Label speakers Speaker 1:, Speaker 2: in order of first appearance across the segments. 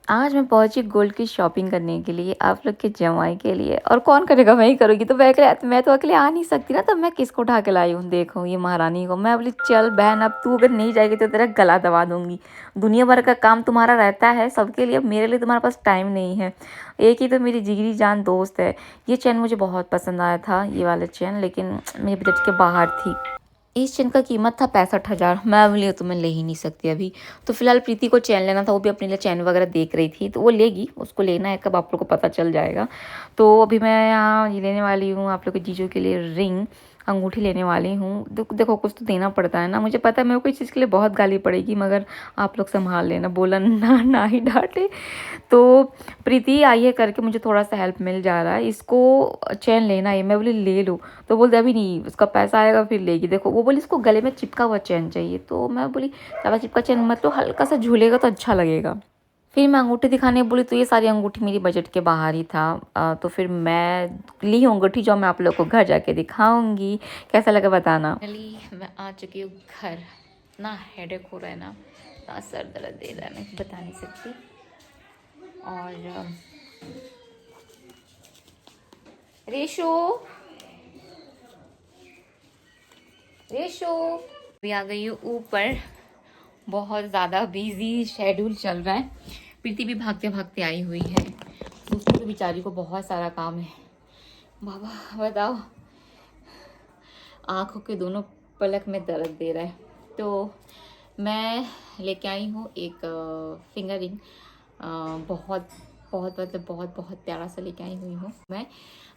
Speaker 1: आज मैं पहुंची गोल्ड की शॉपिंग करने के लिए आप लोग के जमाई के लिए। और कौन करेगा, मैं ही करूँगी। तो मैं तो अकेले आ नहीं सकती ना, तब मैं किसको उठा के लाई हूँ। देखो ये महारानी को मैं बोली चल बहन, अब तू अगर नहीं जाएगी तो तेरा गला दबा दूंगी। दुनिया भर का काम तुम्हारा रहता है सबके लिए, अब मेरे लिए तुम्हारे पास टाइम नहीं है। एक ही तो मेरी जिगरी जान दोस्त है। ये चैन मुझे बहुत पसंद आया था, ये वाला चैन, लेकिन मेरे बजट के बाहर थी। इस चेन का कीमत था 65,000। मैं बोली तो मैं ले ही नहीं सकती अभी। तो फिलहाल प्रीति को चैन लेना था, वो भी अपने लिए चैन वगैरह देख रही थी, तो वो लेगी, उसको लेना है कब आप लोग को पता चल जाएगा। तो अभी मैं यहाँ ये लेने वाली हूँ आप लोग के जीजू के लिए रिंग, अंगूठी लेने वाली हूँ। देखो कुछ तो देना पड़ता है ना, मुझे पता है मेरे को इस चीज़ के लिए बहुत गाली पड़ेगी, मगर आप लोग संभाल लेना, बोला ना ना ही डांटे। तो प्रीति आई है करके मुझे थोड़ा सा हेल्प मिल जा रहा है। इसको चैन लेना है, मैं बोली ले लो। तो बोलते अभी नहीं, उसका पैसा आएगा फिर लेगी। देखो वो बोली इसको गले में चिपका हुआ चैन चाहिए, तो मैं बोली ज़्यादा चिपका चैन मतलब हल्का सा झूलेगा तो अच्छा लगेगा। फिर मैं अंगूठी दिखाने बोली, तो ये सारी अंगूठी मेरी बजट के बाहर ही था। तो फिर मैं ली हूँ अंगूठी, जो मैं आप लोग को घर जाके दिखाऊंगी। कैसा लगा बताना। चलिए मैं आ चुकी हूँ घर। ना हेडेक हो रहा है ना सर दर्द दे रहा है, मैं बता नहीं सकती। और रेशो रेशो भी आ गई हूँ ऊपर। बहुत ज़्यादा बिजी शेड्यूल चल रहा है। प्रीति भी भागते भागते आई हुई है, उसको तो बेचारी को बहुत सारा काम है। बाबा बताओ, आँखों के दोनों पलक में दर्द दे रहा है। तो मैं लेके आई हूँ एक फिंगर रिंग। बहुत बहुत मतलब बहुत बहुत प्यारा सा लेके आई हुई हूँ मैं।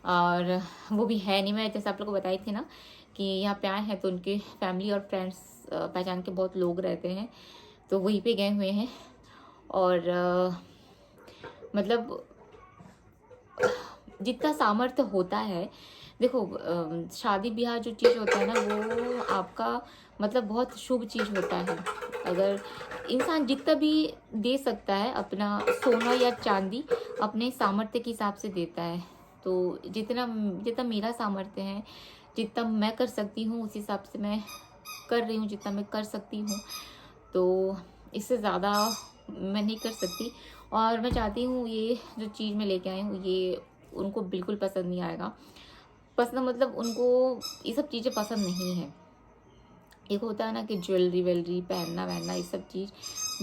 Speaker 1: और वो भी है नहीं, मैं जैसे आप लोग को बताई थी ना कि यहाँ पे आए हैं तो उनके फैमिली और फ्रेंड्स पहचान के बहुत लोग रहते हैं, तो वहीं पे गए हुए हैं। और मतलब जितना सामर्थ्य होता है, देखो शादी ब्याह जो चीज़ होता है ना, वो आपका मतलब बहुत शुभ चीज़ होता है। अगर इंसान जितना भी दे सकता है, अपना सोना या चांदी अपने सामर्थ्य के हिसाब से देता है। तो जितना जितना मेरा सामर्थ्य है, जितना मैं कर सकती हूँ उस हिसाब से मैं कर रही हूँ, जितना मैं कर सकती हूँ। तो इससे ज़्यादा मैं नहीं कर सकती। और मैं चाहती हूँ ये जो चीज़ मैं लेके आई हूँ, ये उनको बिल्कुल पसंद नहीं आएगा। पसंद मतलब उनको ये सब चीज़ें पसंद नहीं है। एक होता है ना कि ज्वेलरी वेलरी पहनना वहनना, ये सब चीज़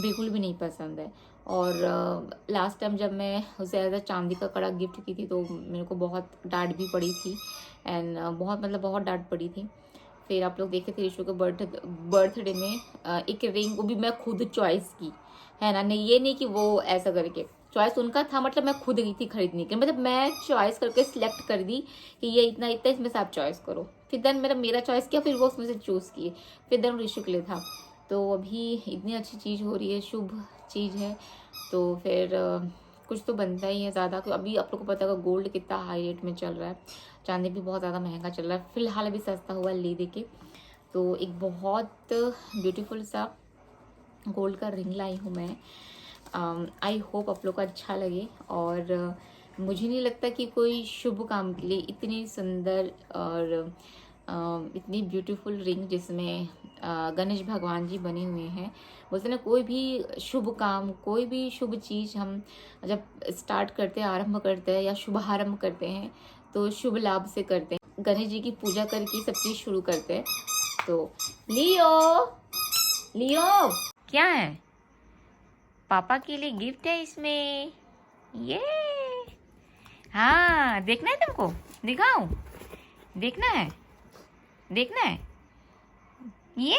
Speaker 1: बिल्कुल भी नहीं पसंद है। और लास्ट टाइम जब मैं उसे एज अ चांदी का कड़ा गिफ्ट की थी, तो मेरे को बहुत डांट भी पड़ी थी। एंड बहुत मतलब बहुत डांट पड़ी थी। फिर आप लोग देखे थे ऋषु के बर्थडे में एक रिंग, वो भी मैं खुद चॉइस की, है ना। नहीं ये नहीं कि वो ऐसा करके चॉइस उनका था, मतलब मैं खुद गई थी खरीदने के, मतलब मैं चॉइस करके सिलेक्ट कर दी कि ये इतना इतना इसमें से आप चॉइस करो। फिर देन मेरा चॉइस किया, फिर वो उसमें से चूज़ किए। फिर देन ऋषु के लिए था। तो अभी इतनी अच्छी चीज़ हो रही है, शुभ चीज़ है, तो फिर कुछ तो बनता ही है ज़्यादा। तो अभी आप लोग को पता होगा गोल्ड कितना हाई रेट में चल रहा है, चांदी भी बहुत ज़्यादा महंगा चल रहा है। फिलहाल अभी सस्ता हुआ ले दे के। तो एक बहुत ब्यूटीफुल सा गोल्ड का रिंग लाई हूँ मैं। आई होप आप लोग को अच्छा लगे। और मुझे नहीं लगता कि कोई शुभ काम के लिए इतनी सुंदर और इतनी ब्यूटीफुल रिंग, जिसमें गणेश भगवान जी बने हुए हैं। बोलते ना, कोई भी शुभ काम, कोई भी शुभ चीज़ हम जब स्टार्ट करते हैं, आरंभ करते हैं या शुभारंभ करते हैं, तो शुभ लाभ से करते हैं। गणेश जी की पूजा करके सब चीज़ शुरू करते हैं। तो लियो लियो क्या है, पापा के लिए गिफ्ट है इसमें, ये। हाँ देखना है तुमको, दिखाऊं, देखना है, देखना है, ये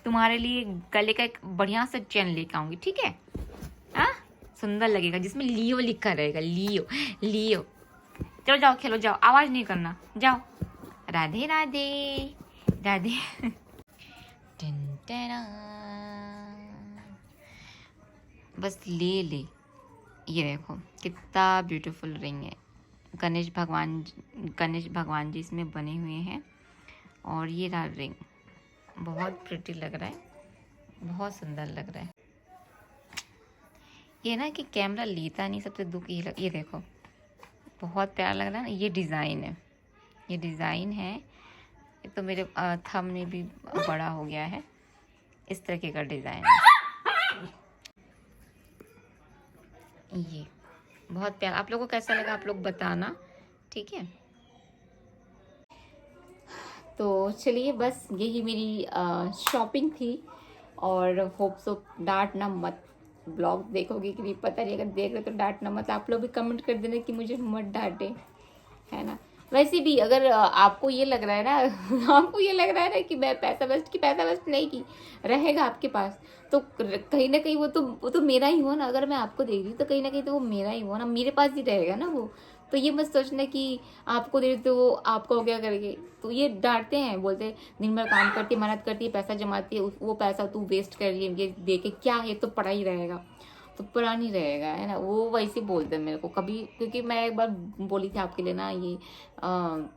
Speaker 1: तुम्हारे लिए गले का एक बढ़िया सा चेन लेके आऊंगी, ठीक है। हाँ सुंदर लगेगा, जिसमें लियो लिखा रहेगा, लियो लियो। चलो जाओ खेलो, जाओ, आवाज नहीं करना, जाओ। राधे राधे राधे। टन टना। बस ले ले, ये देखो कितना ब्यूटीफुल रिंग है। गणेश भगवान जी इसमें बने हुए हैं। और ये रहा रिंग, बहुत प्रिटी लग रहा है, बहुत सुंदर लग रहा है। ये ना कि कैमरा लेता नहीं, सबसे दुख ये देखो, बहुत प्यारा लग रहा है ना। ये डिज़ाइन है, ये डिज़ाइन है। ये तो मेरे थंब में भी बड़ा हो गया है, इस तरीके का डिज़ाइन है। ये बहुत प्यार। आप लोगों को कैसा लगा आप लोग बताना, ठीक है। तो चलिए बस यही मेरी शॉपिंग थी, और होप सो डांटना मत। ब्लॉग देखोगे कि नहीं पता नहीं, अगर देख रहे तो डांटना मत। आप लोग भी कमेंट कर देना कि मुझे मत डांटे, है ना। वैसे भी अगर आपको ये लग रहा है ना आपको ये लग रहा है ना कि मैं पैसा वेस्ट नहीं की, रहेगा आपके पास तो कहीं ना कहीं वो तो मेरा ही हो ना। अगर मैं आपको दे रही हूँ तो कहीं ना कहीं तो वो मेरा ही हो ना, मेरे पास ही रहेगा ना वो। तो ये मत सोचना कि आपको दे रही तो वो आपका हो गया करके। तो ये डांटते हैं, बोलते हैं दिन भर काम करती है, मेहनत करती है, पैसा जमाती है, वो पैसा तू वेस्ट कर रही है, ये दे के क्या है, तो पड़ा ही रहेगा, तो पुरानी रहेगा, है ना। वो वैसे बोलते हैं मेरे को कभी, क्योंकि मैं एक बार बोली थी आपके लिए ना ये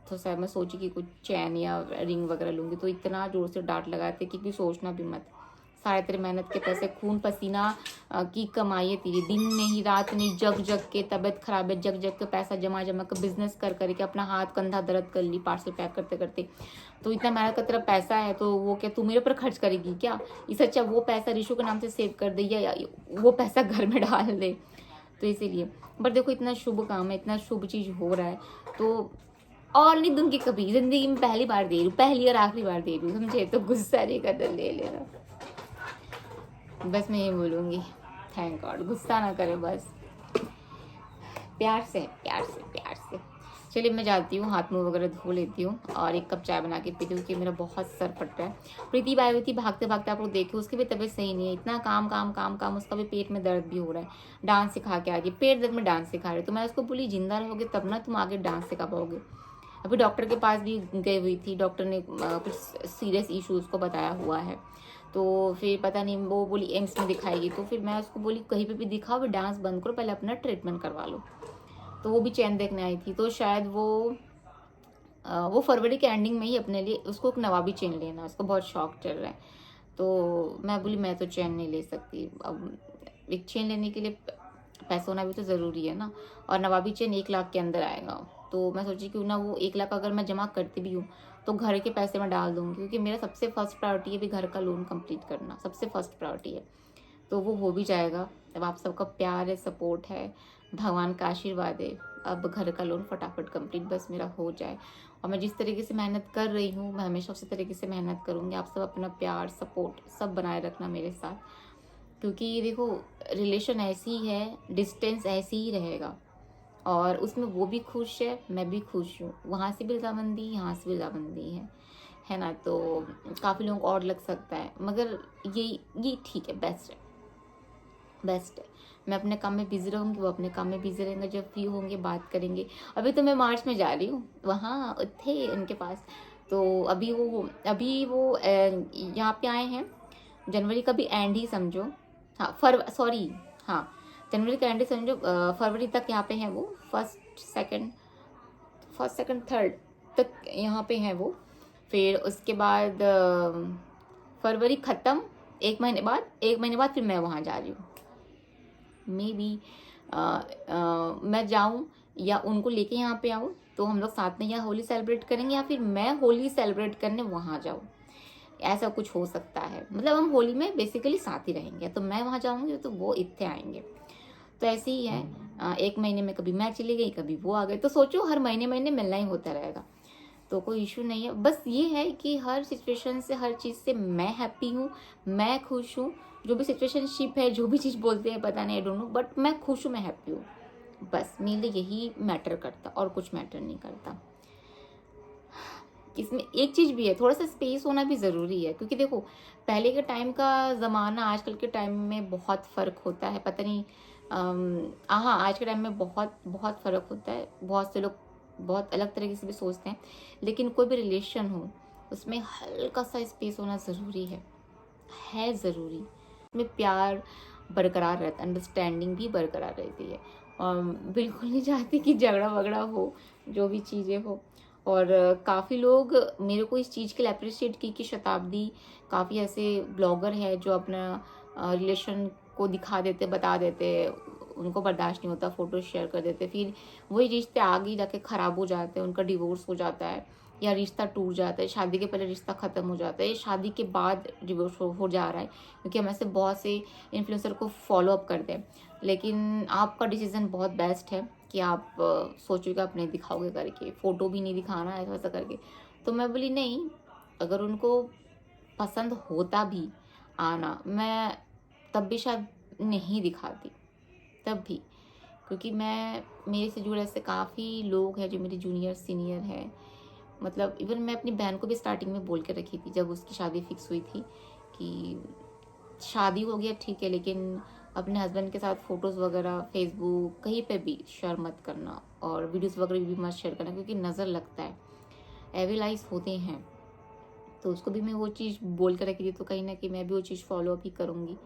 Speaker 1: तो शायद मैं सोची कि कुछ चैन या रिंग वगैरह लूँगी, तो इतना जोर से डांट लगाते कि सोचना भी मत। सारे तेरे मेहनत के पैसे, खून पसीना की कमाई है तेरी, दिन नहीं रात नहीं जग जग के, तबीयत खराब है जग जग के, पैसा जमा जमा कर, बिजनेस कर करके अपना हाथ कंधा दर्द कर ली पार्सल पैक करते करते। तो इतना मेहनत का तेरा पैसा है, तो वो क्या तू मेरे ऊपर खर्च करेगी क्या? इससे अच्छा वो पैसा रिशु के नाम से सेव कर दे, या वो पैसा घर में डाल दे। तो इसीलिए, बट देखो इतना शुभ काम है, इतना शुभ चीज हो रहा है, तो और नहीं दूंगी कभी जिंदगी में, पहली बार दे रही हूँ, पहली और आखिरी बार दे रही हूँ, समझे। तो गुस्सा नहीं करना, ले लेना, बस मैं ये बोलूंगी। थैंक गॉड, गुस्सा ना करे बस, प्यार से प्यार से प्यार से। चलिए मैं जाती हूँ, हाथ मुंह वगैरह धो लेती हूँ और एक कप चाय बना के पीती हूँ, क्योंकि मेरा बहुत सर फट रहा है। प्रीति आई हुई थी भागते भागते, आप लोग देखे, उसकी भी तबीयत सही नहीं है, इतना काम काम काम काम, उसका भी पेट में दर्द भी हो रहा है। डांस सिखा के आगे पेट दर्द में डांस सिखा रहे, तो मैं उसको बोली जिंदा रहोगे तब ना तुम आगे डांस सिखा पाओगे। अभी डॉक्टर के पास भी गई हुई थी, डॉक्टर ने कुछ सीरियस इशू उसको बताया हुआ है, तो फिर पता नहीं, वो बोली एम्स में दिखाएगी। तो फिर मैं उसको बोली कहीं पे भी दिखाओ, डांस बंद करो, पहले अपना ट्रीटमेंट करवा लो। तो वो भी चैन देखने आई थी, तो शायद वो फरवरी के एंडिंग में ही अपने लिए उसको एक नवाबी चेन लेना, उसको बहुत शौक चल रहा है। तो मैं बोली मैं तो चैन नहीं ले सकती, अब एक चेन लेने के लिए पैसा होना भी तो ज़रूरी है ना, और नवाबी चेन 1 लाख के अंदर आएगा। तो मैं सोची क्यों ना वो 1 लाख अगर मैं जमा करती भी हूँ तो घर के पैसे में डाल दूँगी, क्योंकि मेरा सबसे फर्स्ट प्रायोरिटी है भी घर का लोन कंप्लीट करना, सबसे फर्स्ट प्रायोरिटी है। तो वो हो भी जाएगा, अब आप सबका प्यार है, सपोर्ट है, भगवान का आशीर्वाद है, अब घर का लोन फटाफट कंप्लीट बस मेरा हो जाए। और मैं जिस तरीके से मेहनत कर रही हूँ, मैं हमेशा उसी तरीके से मेहनत करूँगी। आप सब अपना प्यार सपोर्ट सब बनाए रखना मेरे साथ, क्योंकि देखो रिलेशन ऐसी है, डिस्टेंस ऐसी ही रहेगा, और उसमें वो भी खुश है, मैं भी खुश हूँ, वहाँ से भी रजामंदी, यहाँ से भी रजामंदी है ना। तो काफ़ी लोगों को और लग सकता है, मगर ये ठीक है, बेस्ट है, बेस्ट है। मैं अपने काम में बिजी रहूँगी, वो अपने काम में बिजी रहेंगे, जब फ्री होंगे बात करेंगे। अभी तो मैं मार्च में जा रही हूँ, वहाँ थे उनके पास, तो अभी वो यहाँ पे आए हैं, जनवरी का भी एंड ही समझो, हाँ सॉरी, हाँ जनवरी का एंड ही समझो, फरवरी तक यहाँ पे हैं वो, फर्स्ट सेकंड थर्ड तक यहाँ पे हैं वो। फिर उसके बाद फरवरी ख़त्म, 1 महीने बाद फिर मैं वहाँ जा रही हूँ। मे बी मैं जाऊँ या उनको लेके यहाँ पे आऊँ, तो हम लोग साथ में या होली सेलिब्रेट करेंगे, या फिर मैं होली सेलिब्रेट करने वहाँ जाऊँ, ऐसा कुछ हो सकता है। मतलब हम होली में बेसिकली साथ ही रहेंगे, तो मैं वहाँ जाऊँगी तो वो इतने आएंगे, तो ऐसे ही है। 1 महीने में कभी मैं चली गई, कभी वो आ गए, तो सोचो हर महीने महीने मिलना ही होता रहेगा, तो कोई इशू नहीं है। बस ये है कि हर सिचुएशन से, हर चीज़ से मैं हैप्पी हूँ, मैं खुश हूँ। जो भी सिचुएशनशिप है, जो भी चीज़ बोलते हैं पता नहीं, आई डोंट नो, बट मैं खुश हूँ, मैं हैप्पी हूँ, बस मेरे लिए यही मैटर करता, और कुछ मैटर नहीं करता। इसमें एक चीज़ भी है, थोड़ा सा स्पेस होना भी ज़रूरी है, क्योंकि देखो पहले के टाइम का ज़माना आजकल के टाइम में बहुत फ़र्क होता है, पता नहीं। हाँ आज के टाइम में बहुत बहुत फ़र्क होता है, बहुत से लोग बहुत अलग तरीके से भी सोचते हैं, लेकिन कोई भी रिलेशन हो उसमें हल्का सा स्पेस होना ज़रूरी है ज़रूरी। उसमें प्यार बरकरार रहता है, अंडरस्टैंडिंग भी बरकरार रहती है, और बिल्कुल नहीं चाहती कि झगड़ा वगड़ा हो, जो भी चीज़ें हो। और काफ़ी लोग मेरे को इस चीज़ के लिए अप्रिशिएट की कि शताब्दी, काफ़ी ऐसे ब्लॉगर है जो अपना रिलेशन को दिखा देते, बता देते, उनको बर्दाश्त नहीं होता, फ़ोटो शेयर कर देते, फिर वही रिश्ते आगे जाके ख़राब हो जाते हैं, उनका डिवोर्स हो जाता है, या रिश्ता टूट जाता है, शादी के पहले रिश्ता ख़त्म हो जाता है, या शादी के बाद डिवोर्स हो जा रहा है, क्योंकि हम ऐसे बहुत से इन्फ्लुएंसर को फॉलो अप करते हैं। लेकिन आपका डिसीज़न बहुत बेस्ट है कि आप सोचोगे आप नहीं दिखाओगे करके, फ़ोटो भी नहीं दिखाना ऐसा वैसा करके। तो मैं बोली नहीं, अगर उनको पसंद होता भी आना, मैं तब भी शायद नहीं दिखाती, तब भी, क्योंकि मैं, मेरे से जुड़े ऐसे काफ़ी लोग हैं जो मेरे जूनियर सीनियर हैं। मतलब इवन मैं अपनी बहन को भी स्टार्टिंग में बोल के रखी थी जब उसकी शादी फिक्स हुई थी कि शादी हो गया ठीक है, लेकिन अपने हस्बैंड के साथ फ़ोटोज़ वगैरह फेसबुक कहीं पे भी शेयर मत करना, और वीडियोज़ वगैरह भी मत शेयर करना, क्योंकि नज़र लगता है, एविलाइज होते हैं। तो उसको भी मैं वो चीज़ बोल कर रखी थी, तो कहीं ना कहीं मैं भी वो चीज़ फॉलो अप ही करूँगी,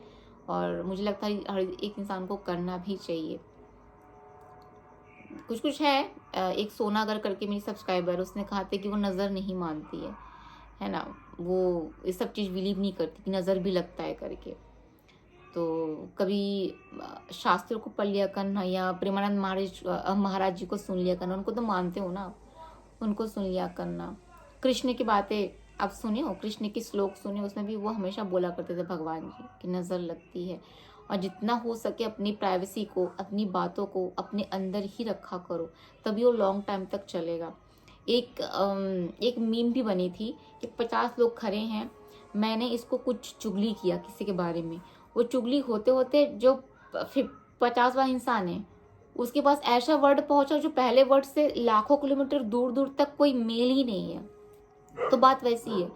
Speaker 1: और मुझे लगता है हर एक इंसान को करना भी चाहिए। कुछ कुछ है, एक सोना अगर करके मेरी सब्सक्राइबर, उसने कहा था कि वो नज़र नहीं मानती है ना, वो ये सब चीज़ बिलीव नहीं करती कि नज़र भी लगता है करके। तो कभी शास्त्रों को पढ़ लिया करना, या प्रेमानंद महाराज जी को सुन लिया करना, उनको तो मानते हो ना आप, उनको सुन लिया करना। कृष्ण की बातें आप सुने हो, कृष्ण की श्लोक सुने, उसमें भी वो हमेशा बोला करते थे भगवान जी कि नज़र लगती है, और जितना हो सके अपनी प्राइवेसी को, अपनी बातों को अपने अंदर ही रखा करो, तभी वो लॉन्ग टाइम तक चलेगा। एक मीम भी बनी थी कि 50 लोग खड़े हैं, मैंने इसको कुछ चुगली किया किसी के बारे में, वो चुगली होते होते जो 50वां इंसान है उसके पास ऐसा वर्ड पहुंचा जो पहले वर्ड से लाखों किलोमीटर दूर दूर तक कोई मेल ही नहीं है। तो बात वैसी है,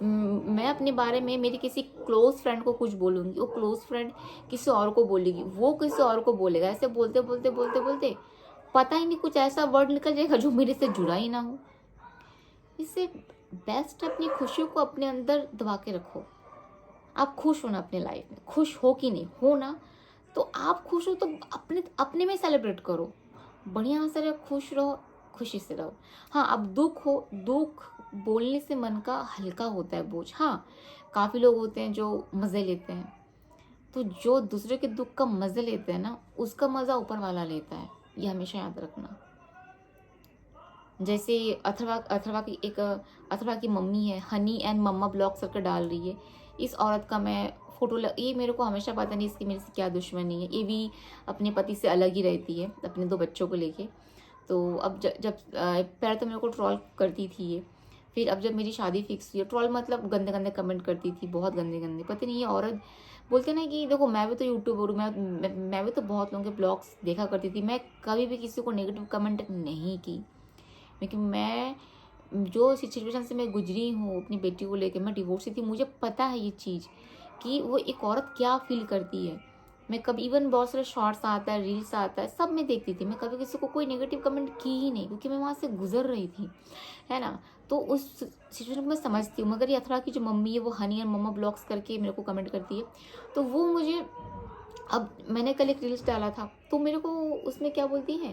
Speaker 1: मैं अपने बारे में मेरी किसी क्लोज फ्रेंड को कुछ बोलूंगी, वो क्लोज फ्रेंड किसी और को बोलेगी, वो किसी और को बोलेगा, ऐसे बोलते बोलते बोलते बोलते पता ही नहीं कुछ ऐसा वर्ड निकल जाएगा जो मेरे से जुड़ा ही ना हो। इससे बेस्ट अपनी खुशियों को अपने अंदर दबा के रखो। आप खुश हो ना अपने लाइफ में, खुश हो कि नहीं हो ना, तो आप खुश हो तो अपने अपने में सेलिब्रेट करो, बढ़िया से रहो, खुश रहो, खुशी से रहो। हाँ, अब दुख हो, दुख बोलने से मन का हल्का होता है बोझ। हाँ, काफ़ी लोग होते हैं जो मज़े लेते हैं, तो जो दूसरे के दुख का मज़े लेते हैं ना, उसका मज़ा ऊपर वाला लेता है, ये हमेशा याद रखना। जैसे अथर्वा की मम्मी है, हनी एंड मम्मा ब्लॉग करके डाल रही है, इस औरत का मैं ये मेरे को हमेशा पता नहीं इसकी मेरे से क्या दुश्मनी है, ये भी अपने पति से अलग ही रहती है अपने 2 बच्चों को लेके। तो अब जब पहले तो मेरे को ट्रोल करती थी ये, फिर अब जब मेरी शादी फिक्स हुई, ट्रोल मतलब गंदे गंदे कमेंट करती थी, बहुत गंदे गंदे, पता नहीं ये औरत, बोलते ना कि देखो मैं भी तो यूट्यूबर हूँ, मैं भी तो बहुत लोगों के ब्लॉग्स देखा करती थी, मैं कभी भी किसी को नेगेटिव कमेंट नहीं की, क्योंकि मैं जो सिचुएशन से मैं गुजरी हूँ अपनी बेटी को लेकर, मैं डिवोर्स थी, मुझे पता है ये चीज़ कि वो एक औरत क्या फील करती है। मैं कभी, इवन बहुत सारे शॉर्ट्स आता है, रील्स आता है, सब मैं देखती थी, मैं कभी किसी को कोई नेगेटिव कमेंट की ही नहीं, क्योंकि मैं वहाँ से गुजर रही थी, है ना। तो उस सिचुएशन को मैं समझती हूँ। मगर ये अथरा की जो मम्मी है वो हनी और मम्मा ब्लॉग्स करके मेरे को कमेंट करती है, तो वो मुझे, अब मैंने कल एक रील्स डाला था तो मेरे को उसमें क्या बोलती है,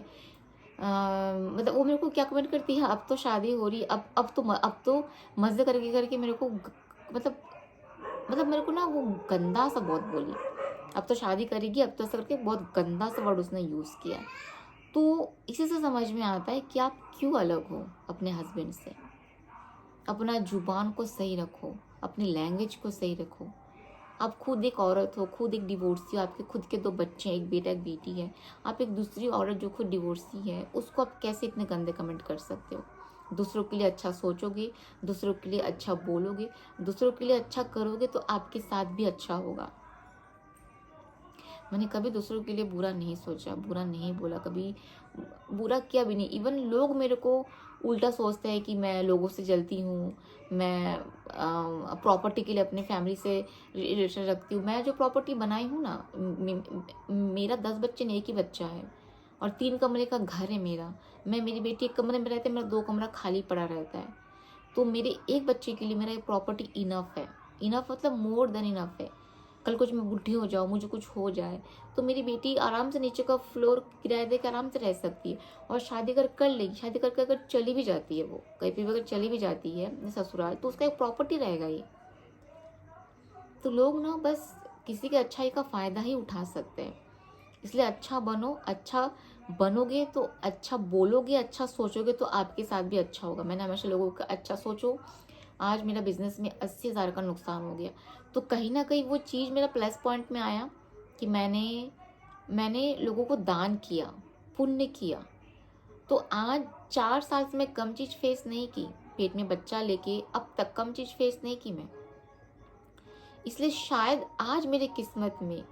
Speaker 1: मतलब वो मेरे को क्या कमेंट करती है, अब तो शादी हो रही, अब तो मज़े करके करके मेरे को मतलब मेरे को ना वो गंदा सा बहुत बोली, अब तो शादी करेगी, अब तो ऐसा करके बहुत गंदा सा वर्ड उसने यूज़ किया। तो इसी से समझ में आता है कि आप क्यों अलग हो अपने हस्बैंड से। अपना जुबान को सही रखो, अपनी लैंग्वेज को सही रखो। आप खुद एक औरत हो, खुद एक डिवोर्सी हो, आपके खुद के 2 बच्चे हैं, एक बेटा एक बेटी है, आप एक दूसरी औरत जो खुद डिवोर्सी है उसको आप कैसे इतने गंदे कमेंट कर सकते हो। दूसरों के लिए अच्छा सोचोगे, दूसरों के लिए अच्छा बोलोगे, दूसरों के लिए अच्छा करोगे तो आपके साथ भी अच्छा होगा। मैंने कभी दूसरों के लिए बुरा नहीं सोचा, बुरा नहीं बोला, कभी बुरा किया भी नहीं। इवन लोग मेरे को उल्टा सोचते हैं कि मैं लोगों से जलती हूँ, मैं प्रॉपर्टी के लिए अपने फैमिली से रिलेशन रखती हूँ। मैं जो प्रॉपर्टी बनाई हूँ ना, मेरा 10 बच्चे नहीं, एक ही बच्चा है, और 3 कमरे का घर है मेरा। मेरी बेटी एक कमरे में रहती है, मेरा 2 कमरा खाली पड़ा रहता है। तो मेरे एक बच्चे के लिए मेरा ये प्रॉपर्टी इनफ है। इनफ मतलब मोर देन इनफ है। कल कुछ मैं बुढ़ी हो जाऊँ, मुझे कुछ हो जाए, तो मेरी बेटी आराम से नीचे का फ्लोर किराया दे के आराम से रह सकती है, और शादी कर लेगी। शादी करके अगर चली भी जाती है, वो कहीं पर अगर चली भी जाती है ससुराल, तो उसका एक प्रॉपर्टी रहेगा ये। तो लोग ना बस किसी की अच्छाई का फ़ायदा ही उठा सकते हैं। इसलिए अच्छा बनो, अच्छा बनोगे तो अच्छा बोलोगे, अच्छा सोचोगे तो आपके साथ भी अच्छा होगा। मैंने हमेशा लोगों का अच्छा सोचो। आज मेरा बिजनेस में 80,000 का नुकसान हो गया, तो कहीं ना कहीं वो चीज़ मेरा प्लस पॉइंट में आया कि मैंने लोगों को दान किया, पुण्य किया। तो आज 4 साल से मैं कम चीज़ फेस नहीं की, पेट में बच्चा लेके अब तक कम चीज़ फेस नहीं की मैं। इसलिए शायद आज मेरे किस्मत में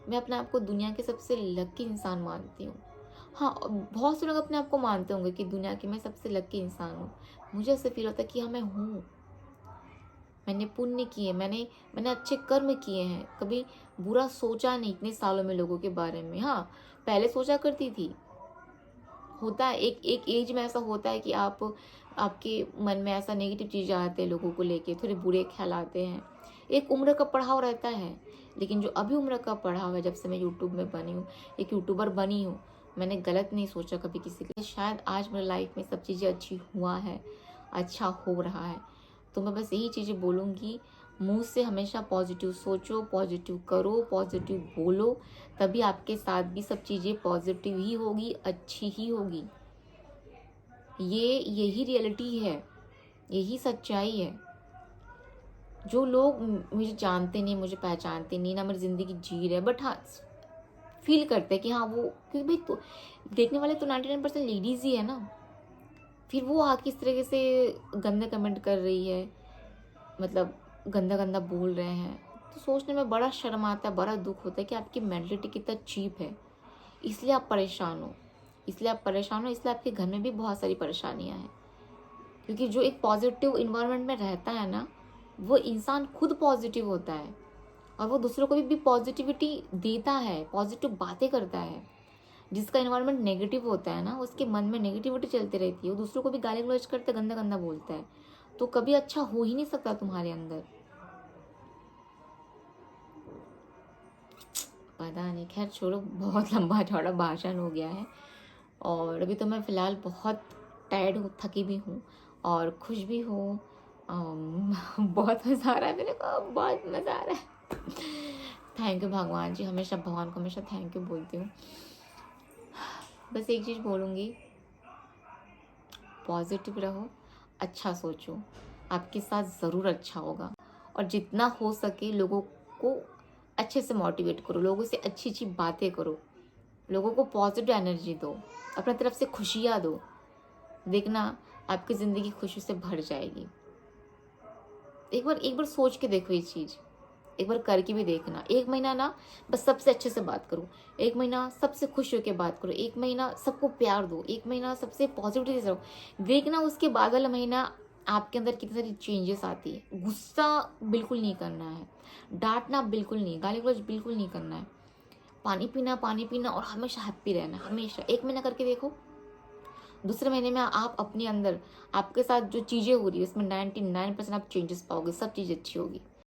Speaker 1: मैं अपने आप को दुनिया के सबसे लकी इंसान मानती हूँ। हाँ, बहुत से लोग अपने आप को मानते होंगे कि दुनिया की मैं सबसे लकी इंसान हूँ। मुझे ऐसे फील होता है कि हाँ, मैं हूँ। मैंने पुण्य किए, मैंने अच्छे कर्म किए हैं, कभी बुरा सोचा नहीं इतने सालों में लोगों के बारे में। हाँ, पहले सोचा करती थी। होता है एक एक एज में ऐसा होता है कि आपके मन में ऐसा नेगेटिव चीज़ें आते हैं, लोगों को लेके थोड़े बुरे ख्याल आते हैं। एक उम्र का पड़ाव रहता है, लेकिन जो अभी उम्र का पड़ाव है, जब से मैं यूट्यूब में बनी हूँ, एक यूट्यूबर बनी हूँ, मैंने गलत नहीं सोचा कभी किसी के लिए। शायद आज मेरी लाइफ में सब चीज़ें अच्छी हुआ है, अच्छा हो रहा है। तो मैं बस यही चीज़ें बोलूँगी, मुँह से हमेशा पॉजिटिव सोचो, पॉजिटिव करो, पॉजिटिव बोलो, तभी आपके साथ भी सब चीज़ें पॉजिटिव ही होगी, अच्छी ही होगी। यही रियलिटी है, यही सच्चाई है। जो लोग मुझे जानते नहीं, मुझे पहचानते नहीं, ना मेरी ज़िंदगी जी रहे, बट हाँ फील करते हैं कि हाँ वो, क्योंकि भाई तो देखने वाले तो 99% लेडीज़ ही है ना। फिर वो आके इस तरीके से गंदे कमेंट कर रही है, मतलब गंदा गंदा बोल रहे हैं, तो सोचने में बड़ा शर्म आता है, बड़ा दुख होता है कि आपकी मेंटलिटी कितना चीप है। इसलिए आप परेशान हो, इसलिए आपके घर में भी बहुत सारी परेशानियां हैं। क्योंकि जो एक पॉजिटिव इन्वायरमेंट में रहता है ना, वो इंसान खुद पॉजिटिव होता है और वो दूसरों को भी पॉजिटिविटी देता है, पॉजिटिव बातें करता है। जिसका इन्वायरमेंट नेगेटिव होता है ना, उसके मन में नेगेटिविटी चलती रहती है, वो दूसरों को भी गाली गलौज करते, गंदा गंदा बोलता है, तो कभी अच्छा हो ही नहीं सकता तुम्हारे अंदर। पता नहीं, खैर छोड़ो, बहुत लंबा चौड़ा भाषण हो गया है। और अभी तो मैं फ़िलहाल बहुत टायर्ड हूँ, थकी भी हूँ और खुश भी हूँ। बहुत मज़ा आ रहा है मेरे को, बहुत मज़ा आ रहा है। थैंक यू भगवान जी, हमेशा भगवान को हमेशा थैंक यू बोलती हूँ। बस एक चीज़ बोलूँगी, पॉजिटिव रहो, अच्छा सोचो, आपके साथ ज़रूर अच्छा होगा। और जितना हो सके लोगों को अच्छे से मोटिवेट करो, लोगों से अच्छी अच्छी बातें करो, लोगों को पॉजिटिव एनर्जी दो, अपने तरफ से खुशियाँ दो। देखना आपकी ज़िंदगी खुशी से भर जाएगी। एक बार सोच के देखो ये चीज़, एक बार करके भी देखना। 1 महीना ना बस सबसे अच्छे से बात करो, 1 महीना सबसे खुश होकर बात करो, 1 महीना सबको प्यार दो, 1 महीना सबसे पॉजिटिव से रहो। देखना उसके बाद वाला महीना आपके अंदर कितनी सारी चेंजेस आती है। गुस्सा बिल्कुल नहीं करना है, डांटना बिल्कुल नहीं, गाली गलौज बिल्कुल नहीं करना है। पानी पीना और हमेशा हैप्पी रहना, हमेशा। 1 महीना करके देखो, दूसरे महीने में आप अपने अंदर, आपके साथ जो चीज़ें हो रही है उसमें 99% आप चेंजेस पाओगे, सब चीज़ अच्छी होगी।